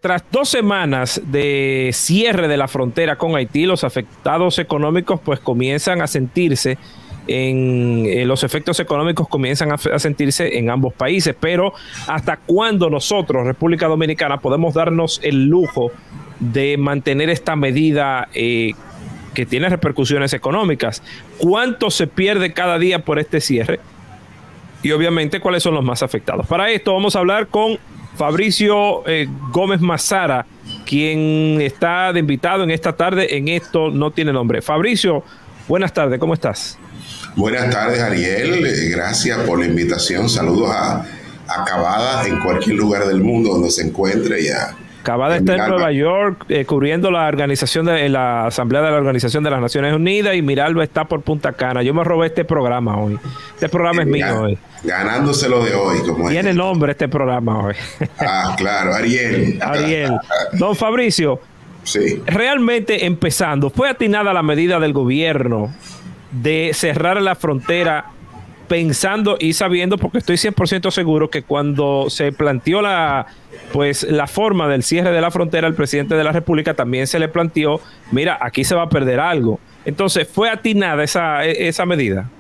Tras 2 semanas de cierre de la frontera con Haití, los afectados económicos pues comienzan a sentirse los efectos económicos comienzan a sentirse en ambos países. Pero ¿hasta cuándo nosotros, República Dominicana, podemos darnos el lujo de mantener esta medida que tiene repercusiones económicas? ¿Cuánto se pierde cada día por este cierre? Y obviamente, ¿cuáles son los más afectados? Para esto vamos a hablar con Fabricio Gómez Mazara, quien está de invitado en esta tarde en Esto No Tiene Nombre. Fabricio, buenas tardes, ¿cómo estás? Buenas tardes, Ariel. Gracias por la invitación. Saludos a Cavada en cualquier lugar del mundo donde se encuentre. Cavada está en Nueva York cubriendo la organización de la Asamblea de la Organización de las Naciones Unidas, y Miralba está por Punta Cana. Yo me robé este programa hoy. Este programa es mío hoy. Ganándoselo de hoy. Tiene nombre este programa hoy. Ah, claro, Ariel. Ariel. Don Fabricio, sí. Realmente, empezando, ¿fue atinada la medida del gobierno de cerrar la frontera pensando y sabiendo, porque estoy 100% seguro que cuando se planteó la forma del cierre de la frontera, al presidente de la República también se le planteó, mira, aquí se va a perder algo? Entonces, ¿fue atinada esa medida?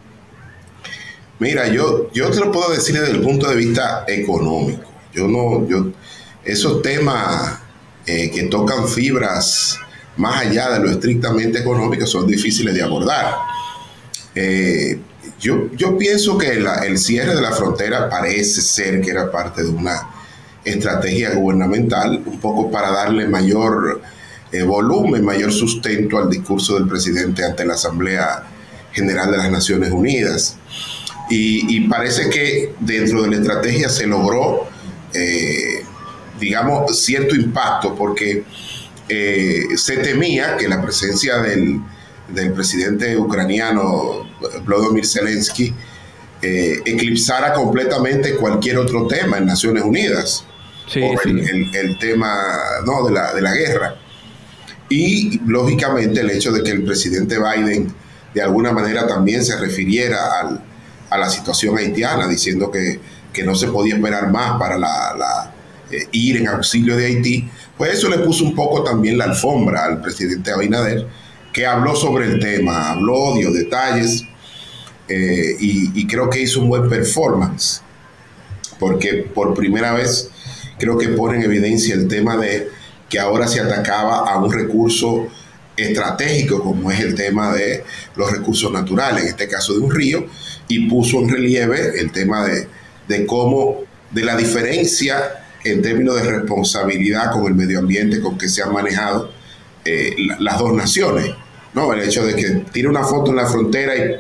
Mira, yo te lo puedo decir desde el punto de vista económico. Esos temas que tocan fibras más allá de lo estrictamente económico son difíciles de abordar. Yo pienso que el cierre de la frontera parece ser que era parte de una estrategia gubernamental, un poco para darle mayor volumen, mayor sustento al discurso del presidente ante la Asamblea General de las Naciones Unidas. Y parece que dentro de la estrategia se logró, digamos, cierto impacto, porque se temía que la presencia del presidente ucraniano Volodymyr Zelensky eclipsara completamente cualquier otro tema en Naciones Unidas, el tema de la guerra. Y lógicamente el hecho de que el presidente Biden de alguna manera también se refiriera a la situación haitiana, diciendo que no se podía esperar más para ir en auxilio de Haití, pues eso le puso un poco también la alfombra al presidente Abinader, que habló sobre el tema, habló, dio detalles, y creo que hizo un buen performance, porque por primera vez creo que pone en evidencia el tema de que ahora se atacaba a un recurso estratégico como es el tema de los recursos naturales, en este caso de un río, y puso en relieve el tema de la diferencia en términos de responsabilidad con el medio ambiente con que se han manejado las dos naciones, ¿no? El hecho de que tire una foto en la frontera y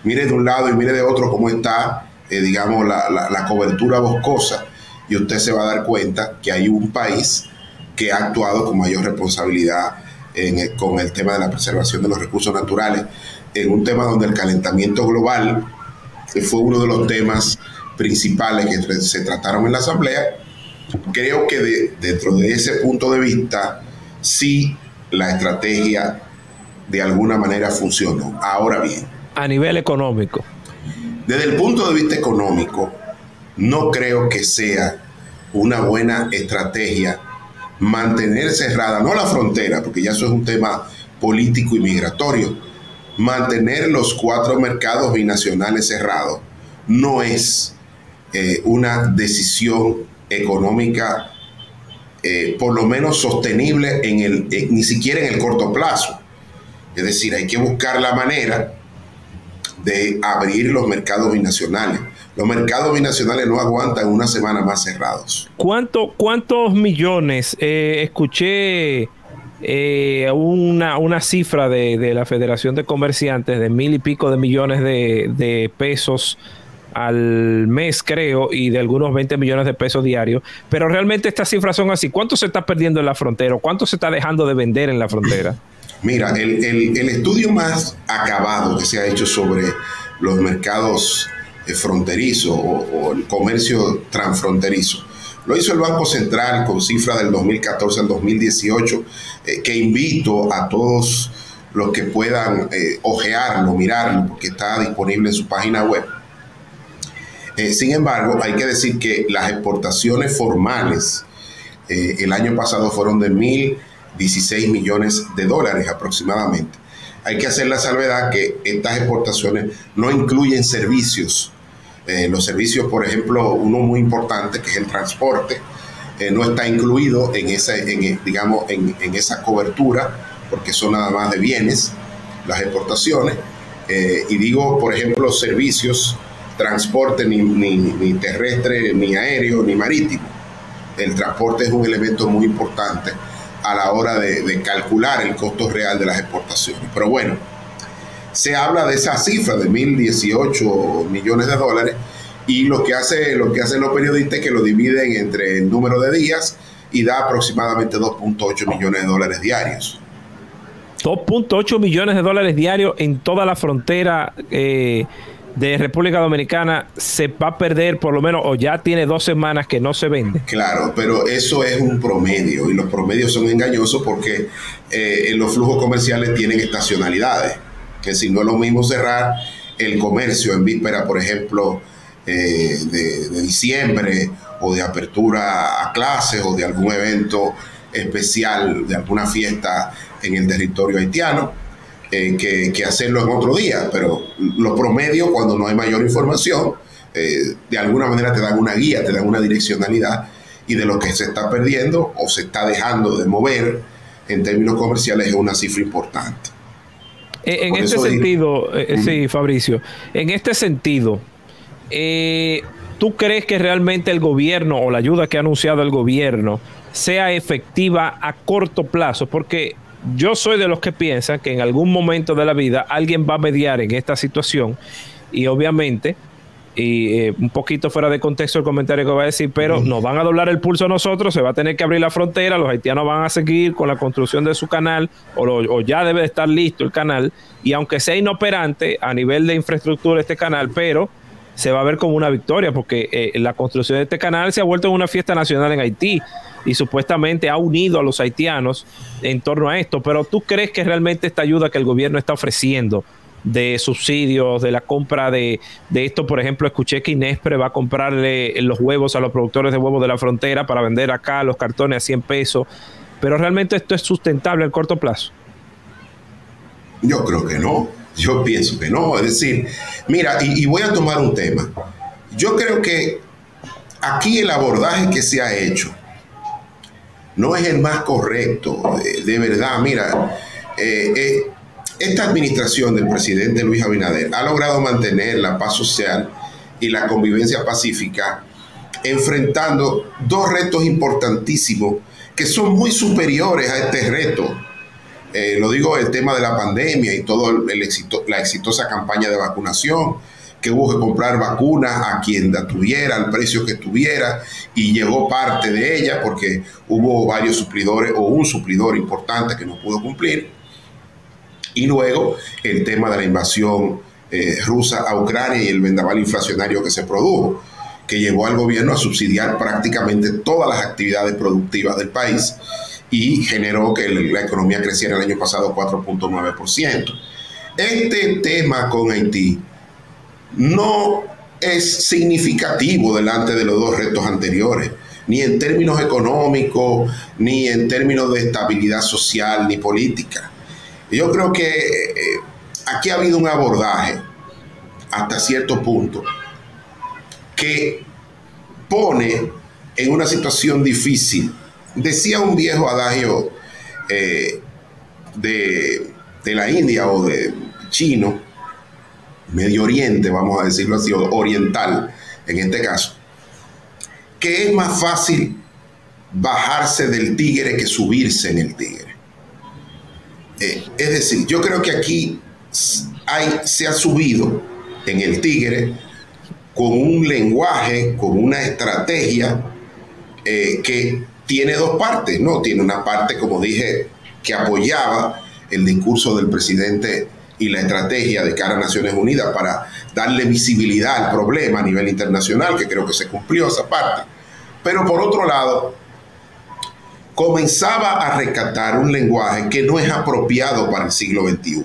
mire de un lado y mire de otro cómo está, digamos, la cobertura boscosa, y usted se va a dar cuenta que hay un país que ha actuado con mayor responsabilidad con el tema de la preservación de los recursos naturales, en un tema donde el calentamiento global fue uno de los temas principales que se trataron en la Asamblea. Creo que dentro de ese punto de vista, sí, la estrategia de alguna manera funcionó. Ahora bien, a nivel económico, desde el punto de vista económico, no creo que sea una buena estrategia mantener cerrada, no la frontera, porque ya eso es un tema político y migratorio. Mantener los 4 mercados binacionales cerrados no es una decisión económica por lo menos sostenible ni siquiera en el corto plazo. Es decir, hay que buscar la manera de abrir los mercados binacionales. Los mercados binacionales no aguantan una semana más cerrados. ¿Cuántos millones? Escuché una cifra de la Federación de Comerciantes de 1,000 y pico de millones de pesos al mes, creo, y de algunos 20 millones de pesos diarios. Pero realmente estas cifras son así. ¿Cuánto se está perdiendo en la frontera? ¿Cuánto se está dejando de vender en la frontera? Mira, el estudio más acabado que se ha hecho sobre los mercados fronterizo o el comercio transfronterizo lo hizo el Banco Central con cifras del 2014 al 2018, que invito a todos los que puedan ojearlo, mirarlo, porque está disponible en su página web. Sin embargo, hay que decir que las exportaciones formales El año pasado fueron de 1.016 millones de dólares aproximadamente. Hay que hacer la salvedad que estas exportaciones no incluyen servicios. Los servicios, por ejemplo, uno muy importante que es el transporte, no está incluido en esa cobertura, porque son nada más de bienes, las exportaciones. Y digo, por ejemplo, servicios, transporte ni terrestre, ni aéreo, ni marítimo. El transporte es un elemento muy importante a la hora de calcular el costo real de las exportaciones. Pero bueno, se habla de esa cifra de 1.018 millones de dólares, y lo que hacen los periodistas es que lo dividen entre el número de días y da aproximadamente 2.8 millones de dólares diarios. 2.8 millones de dólares diarios en toda la frontera de República Dominicana se va a perder por lo menos, o ya tiene 2 semanas que no se vende. Claro, pero eso es un promedio, y los promedios son engañosos porque los flujos comerciales tienen estacionalidades, que si no es lo mismo cerrar el comercio en víspera, por ejemplo, de diciembre, o de apertura a clases, o de algún evento especial, de alguna fiesta en el territorio haitiano, que hacerlo en otro día. Pero los promedios, cuando no hay mayor información, de alguna manera te dan una guía, te dan una direccionalidad, y de lo que se está perdiendo o se está dejando de mover en términos comerciales es una cifra importante. En este sentido, sí, Fabricio, en este sentido, ¿tú crees que realmente el gobierno, o la ayuda que ha anunciado el gobierno, sea efectiva a corto plazo? Porque yo soy de los que piensan que en algún momento de la vida alguien va a mediar en esta situación, y obviamente, y un poquito fuera de contexto el comentario que va a decir, pero nos van a doblar el pulso a nosotros, se va a tener que abrir la frontera, los haitianos van a seguir con la construcción de su canal, o ya debe de estar listo el canal, y aunque sea inoperante a nivel de infraestructura este canal, pero se va a ver como una victoria, porque la construcción de este canal se ha vuelto en una fiesta nacional en Haití, y supuestamente ha unido a los haitianos en torno a esto. Pero ¿tú crees que realmente esta ayuda que el gobierno está ofreciendo de subsidios, de la compra de esto? Por ejemplo, escuché que Inespre va a comprarle los huevos a los productores de huevos de la frontera para vender acá los cartones a 100 pesos. ¿Pero realmente esto es sustentable a corto plazo? Yo creo que no. Yo pienso que no. Es decir, mira, y voy a tomar un tema. Yo creo que aquí el abordaje que se ha hecho no es el más correcto, de verdad. Mira, esta administración del presidente Luis Abinader ha logrado mantener la paz social y la convivencia pacífica, enfrentando 2 retos importantísimos que son muy superiores a este reto. Lo digo, el tema de la pandemia y todo la exitosa campaña de vacunación, que hubo que comprar vacunas a quien la tuviera, al precio que tuviera, y llegó parte de ella porque hubo varios suplidores, o un suplidor importante que no pudo cumplir. Y luego el tema de la invasión rusa a Ucrania y el vendaval inflacionario que se produjo, que llevó al gobierno a subsidiar prácticamente todas las actividades productivas del país, y generó que la economía creciera el año pasado 4.9%. Este tema con Haití no es significativo delante de los 2 retos anteriores, ni en términos económicos, ni en términos de estabilidad social, ni política. Yo creo que aquí ha habido un abordaje hasta cierto punto que pone en una situación difícil. Decía un viejo adagio de la India, o de chino, Medio Oriente, vamos a decirlo así, o oriental en este caso, que es más fácil bajarse del tigre que subirse en el tigre. Es decir, yo creo que aquí se ha subido en el tigre con un lenguaje, con una estrategia que tiene 2 partes, ¿no? Tiene una parte, como dije, que apoyaba el discurso del presidente y la estrategia de cara a Naciones Unidas para darle visibilidad al problema a nivel internacional, que creo que se cumplió esa parte. Pero por otro lado, comenzaba a rescatar un lenguaje que no es apropiado para el siglo XXI.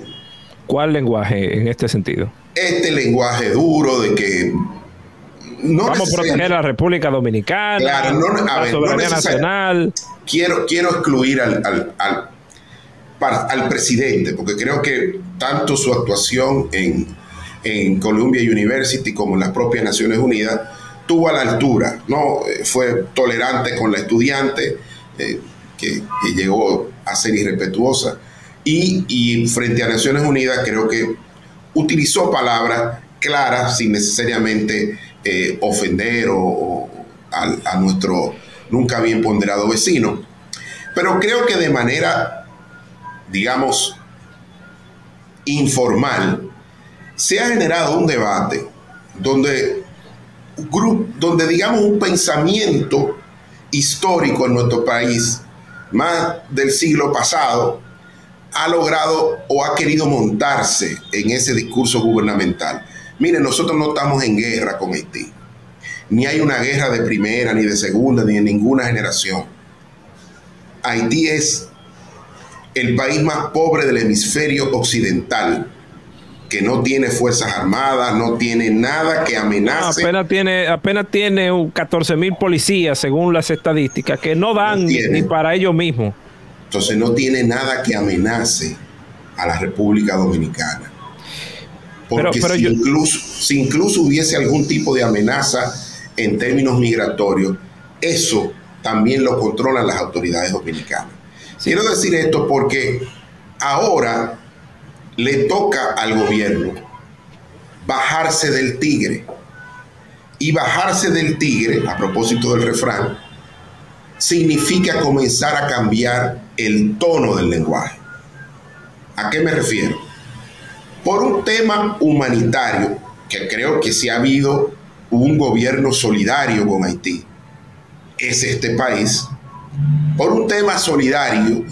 ¿Cuál lenguaje en este sentido? Este lenguaje duro de que no vamos a proteger a la República Dominicana, claro, la soberanía nacional. Quiero excluir al presidente, porque creo que tanto su actuación en Columbia University como en las propias Naciones Unidas tuvo a la altura, ¿no? Fue tolerante con la estudiante, que llegó a ser irrespetuosa, y frente a Naciones Unidas creo que utilizó palabras claras sin necesariamente ofender a nuestro nunca bien ponderado vecino. Pero creo que de manera, digamos, informal, se ha generado un debate donde digamos, un pensamiento histórico en nuestro país, más del siglo pasado, ha logrado o ha querido montarse en ese discurso gubernamental. Miren, nosotros no estamos en guerra con Haití. Ni hay una guerra de primera, ni de segunda, ni de ninguna generación. Haití es el país más pobre del hemisferio occidental, que no tiene fuerzas armadas, no tiene nada que amenace. Apenas tiene 14,000 policías, según las estadísticas, que no dan ni para ellos mismos. Entonces no tiene nada que amenace a la República Dominicana. Porque si incluso hubiese algún tipo de amenaza en términos migratorios, eso también lo controlan las autoridades dominicanas. Sí. Quiero decir esto porque ahora le toca al gobierno bajarse del tigre. Y bajarse del tigre, a propósito del refrán, significa comenzar a cambiar el tono del lenguaje. ¿A qué me refiero? Por un tema humanitario, que creo que si ha habido un gobierno solidario con Haití, es este país. Por un tema solidario,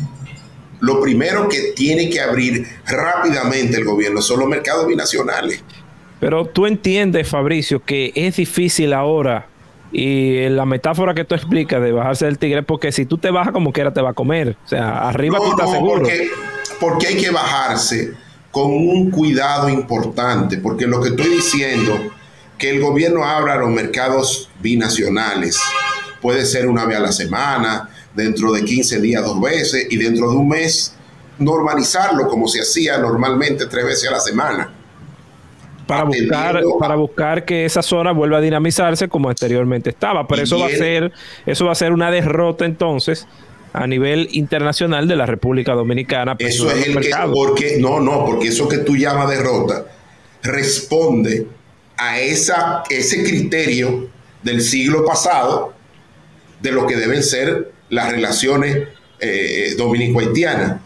lo primero que tiene que abrir rápidamente el gobierno son los mercados binacionales. Pero tú entiendes, Fabricio, que es difícil ahora, y la metáfora que tú explicas de bajarse del tigre, porque si tú te bajas como quiera te va a comer. O sea, arriba tú estás seguro. Porque hay que bajarse con un cuidado importante, porque lo que estoy diciendo, que el gobierno abra los mercados binacionales, puede ser una vez a la semana, dentro de 15 días 2 veces, y dentro de un normalizarlo como se hacía normalmente 3 veces a la semana. Para buscar que esa zona vuelva a dinamizarse como anteriormente estaba. Pero eso va a ser una derrota entonces a nivel internacional de la República Dominicana. Eso es porque eso que tú llamas derrota responde a ese criterio del siglo pasado de lo que deben ser las relaciones dominico-haitianas.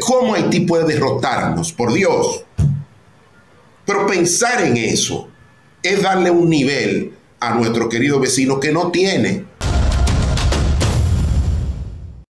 ¿Cómo Haití puede derrotarnos? Por Dios. Pero pensar en eso es darle un nivel a nuestro querido vecino que no tiene.